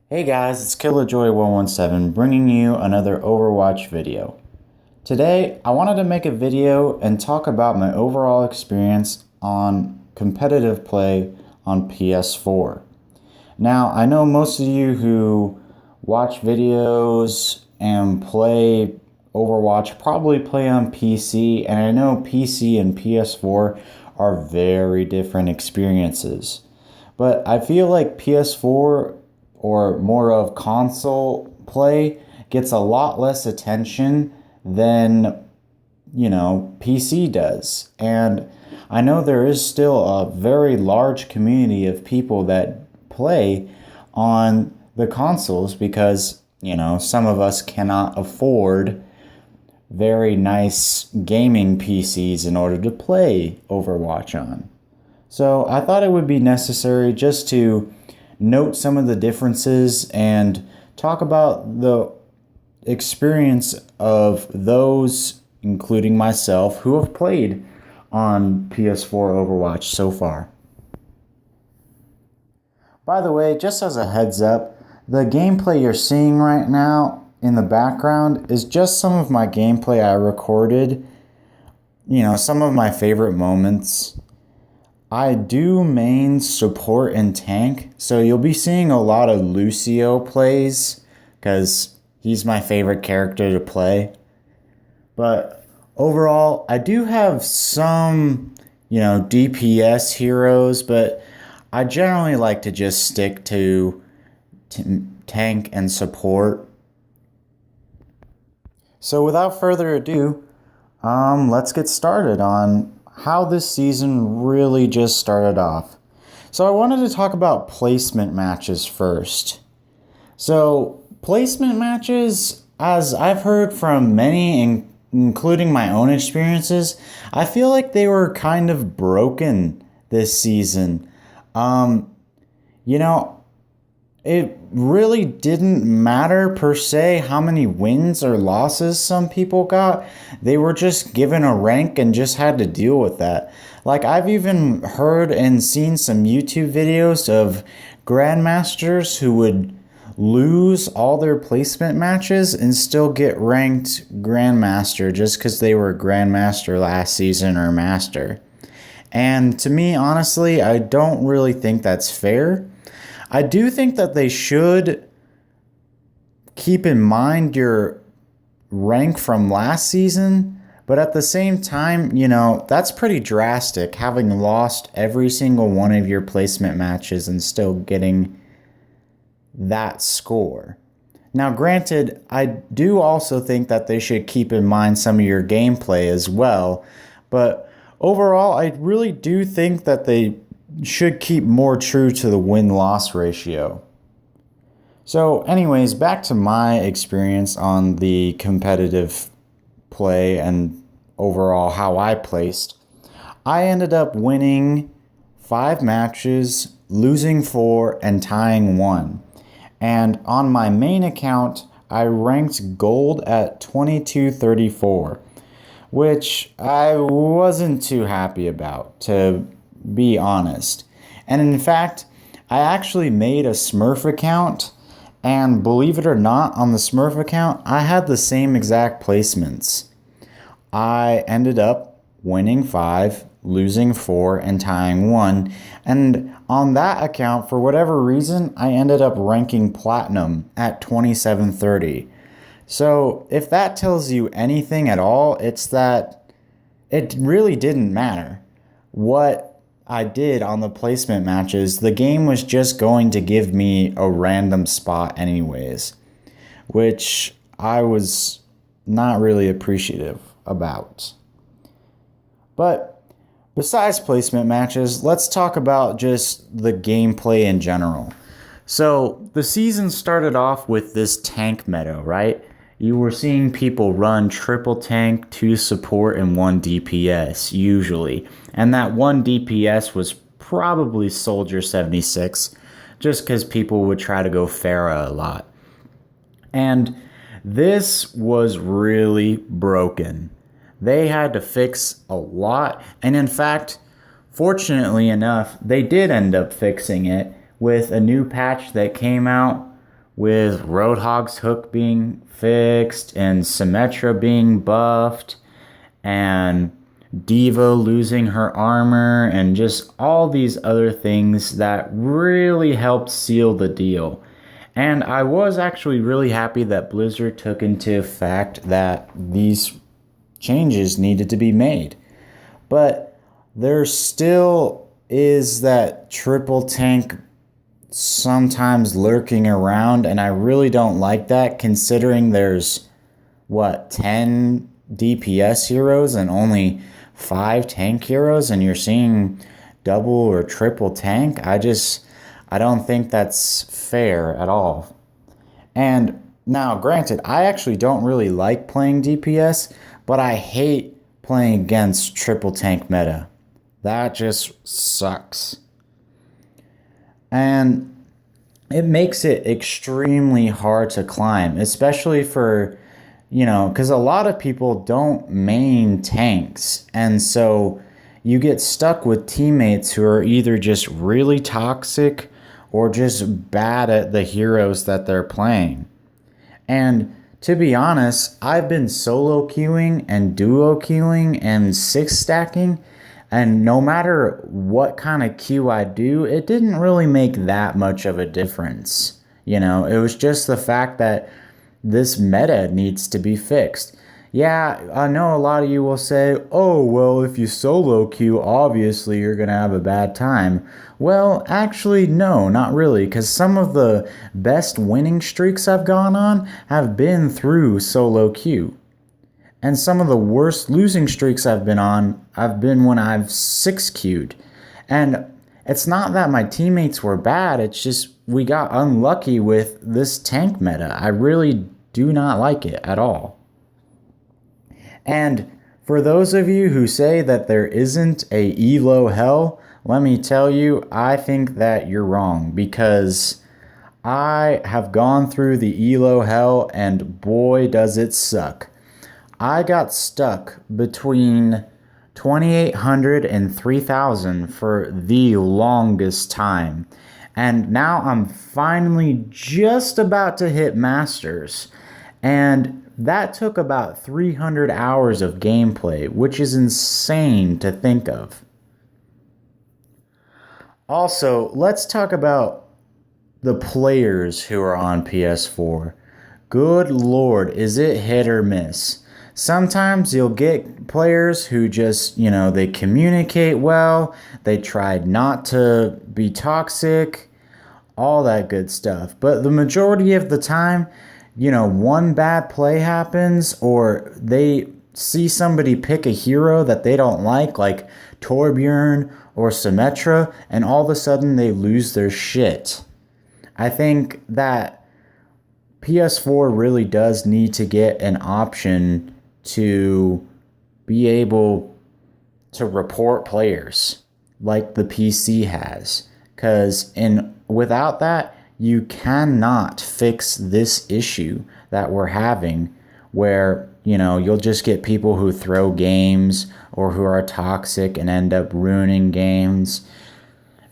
Hey guys, it's KillerJoy117 bringing you another Overwatch video. Today, I wanted to make a video and talk about my overall experience on competitive play on PS4. Now, I know most of you who watch videos and play Overwatch probably play on PC, and I know PC and PS4 are very different experiences. But I feel like PS4 or more of console play gets a lot less attention than, PC does. And I know there is still a very large community of people that play on the consoles because, some of us cannot afford very nice gaming PCs in order to play Overwatch on. So I thought it would be necessary just to note some of the differences and talk about the experience of those, including myself, who have played on PS4 Overwatch so far. By the way, just as a heads up, the gameplay you're seeing right now in the background is just some of my gameplay I recorded, some of my favorite moments. I do main support and tank, so you'll be seeing a lot of Lucio plays because he's my favorite character to play. But overall, I do have some, DPS heroes, but I generally like to just stick to tank and support. So without further ado, let's get started on how this season really just started off. So I wanted to talk about placement matches first. So placement matches, as I've heard from many, including my own experiences, I feel like they were kind of broken this season. You know, it really didn't matter per se how many wins or losses some people got. They were just given a rank and just had to deal with that. Like, I've even heard and seen some YouTube videos of grandmasters who would lose all their placement matches and still get ranked grandmaster just because they were grandmaster last season or master. And to me, honestly, I don't really think that's fair. I do think that they should keep in mind your rank from last season, but at the same time, that's pretty drastic, having lost every single one of your placement matches and still getting that score. Now, granted, I do also think that they should keep in mind some of your gameplay as well, but overall, I really do think that they should keep more true to the win-loss ratio. So anyways, back to my experience on the competitive play and overall how I placed. I ended up winning 5 matches, losing 4, and tying 1. And on my main account, I ranked gold at 2234, which I wasn't too happy about, to be honest. And in fact, I actually made a Smurf account, and believe it or not, on the Smurf account, I had the same exact placements. I ended up winning 5, losing 4, and tying 1. And on that account, for whatever reason, I ended up ranking platinum at 2730. So if that tells you anything at all, it's that it really didn't matter what I did on the placement matches. The game was just going to give me a random spot anyways, which I was not really appreciative about. But besides placement matches, let's talk about just the gameplay in general. So the season started off with this tank meta, right? You were seeing people run triple tank, 2 support, and 1 DPS, usually. And that 1 DPS was probably Soldier 76, just because people would try to go Pharah a lot. And this was really broken. They had to fix a lot, and in fact, fortunately enough, they did end up fixing it with a new patch that came out with Roadhog's hook being fixed and Symmetra being buffed and Diva losing her armor and just all these other things that really helped seal the deal. And I was actually really happy that Blizzard took into effect that these changes needed to be made. But there still is that triple tank sometimes lurking around, and I really don't like that considering there's, 10 DPS heroes and only 5 tank heroes, and you're seeing double or triple tank. I don't think that's fair at all. And now, granted, I actually don't really like playing DPS, but I hate playing against triple tank meta. That just sucks. And it makes it extremely hard to climb, especially for, because a lot of people don't main tanks. And so you get stuck with teammates who are either just really toxic or just bad at the heroes that they're playing. And to be honest, I've been solo queuing and duo queuing and 6 stacking, and no matter what kind of queue I do, it didn't really make that much of a difference. It was just the fact that this meta needs to be fixed. Yeah, I know a lot of you will say, oh, well, if you solo queue, obviously you're going to have a bad time. Well, actually, no, not really, because some of the best winning streaks I've gone on have been through solo queue. And some of the worst losing streaks I've been on have been when I've 6 queued. And it's not that my teammates were bad, it's just we got unlucky with this tank meta. I really do not like it at all. And for those of you who say that there isn't a elo hell, let me tell you, I think that you're wrong, because I have gone through the elo hell and boy does it suck. I got stuck between 2,800 and 3,000 for the longest time. And now I'm finally just about to hit Masters. And that took about 300 hours of gameplay, which is insane to think of. Also, let's talk about the players who are on PS4. Good lord, is it hit or miss? Sometimes you'll get players who just, they communicate well, they tried not to be toxic, all that good stuff. But the majority of the time, one bad play happens, or they see somebody pick a hero that they don't like Torbjorn or Symmetra, and all of a sudden they lose their shit. I think that PS4 really does need to get an option to be able to report players like the PC has, because without that, you cannot fix this issue that we're having where, you'll just get people who throw games or who are toxic and end up ruining games.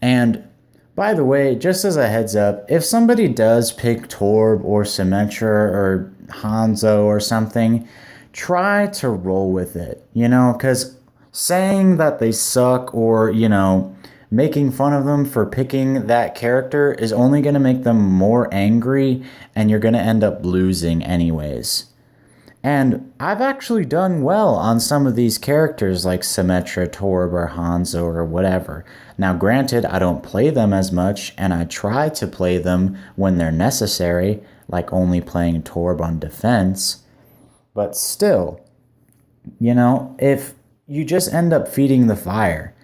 And by the way, just as a heads up, if somebody does pick Torb or Symmetra or Hanzo or something, try to roll with it, because saying that they suck or, making fun of them for picking that character is only going to make them more angry, and you're going to end up losing anyways. And I've actually done well on some of these characters like Symmetra, Torb, or Hanzo, or whatever. Now granted, I don't play them as much, and I try to play them when they're necessary, like only playing Torb on defense. But still, if you just end up feeding the fire.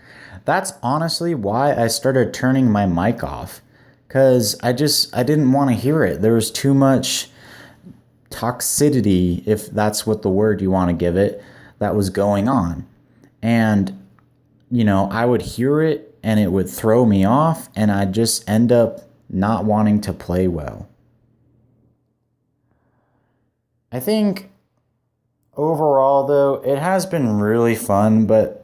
That's honestly why I started turning my mic off, because I didn't want to hear it. There was too much toxicity, if that's what the word you want to give it, that was going on. And, I would hear it and it would throw me off, and I'd just end up not wanting to play well. I think overall, though, it has been really fun, but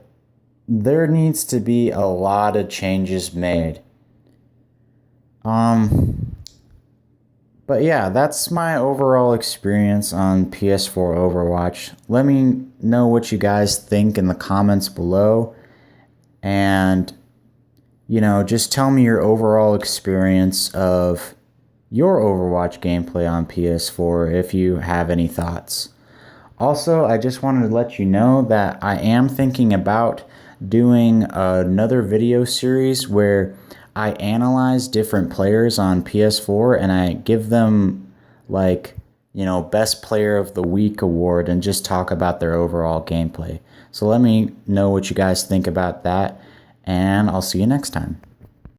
there needs to be a lot of changes made. But But yeah, that's my overall experience on PS4 Overwatch. Let me know what you guys think in the comments below. And, just tell me your overall experience of your Overwatch gameplay on PS4 if you have any thoughts. Also, I just wanted to let you know that I am thinking about doing another video series where I analyze different players on PS4 and I give them best player of the week award and just talk about their overall gameplay. So let me know what you guys think about that, and I'll see you next time.